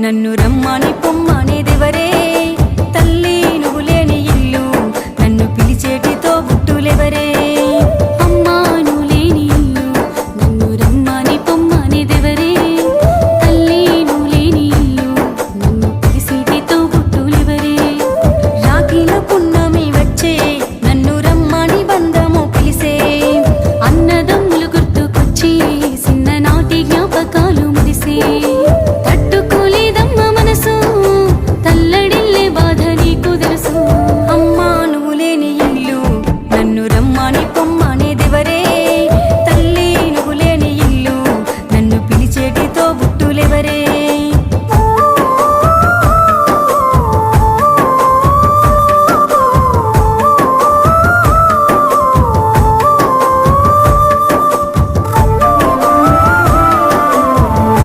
నన్ను రమ్మని పొమ్మనేదెవరే తల్లి నువ్వు లేని ఇల్లు నన్ను పిలిచేటి తోబుట్టులెవరే అమ్మా నువ్వు లేని ఇల్లు నన్ను రమ్మని పొమ్మనేదెవరే తల్లి నువ్వు లేని ఇల్లు నన్ను పిలిచేటి తోబుట్టులెవరే రాఖీల పున్నమి వచ్చే నన్ను రమ్మని బంధము పిలిసే అన్నదమ్ములు గుర్తుకొచ్చి చిన్ననాటి జ్ఞాపకాలు మురిసే తట్టుకోలేదమ్మ మనసు తల్లడిల్లే బాధ నీకు తెలుసు అమ్మా నువ్వు లేని ఇల్లు నన్ను రమ్మని పొమ్మనేదెవరే తల్లి నువ్వు లేని ఇల్లు నన్ను పిలిచేటి తోబుట్టు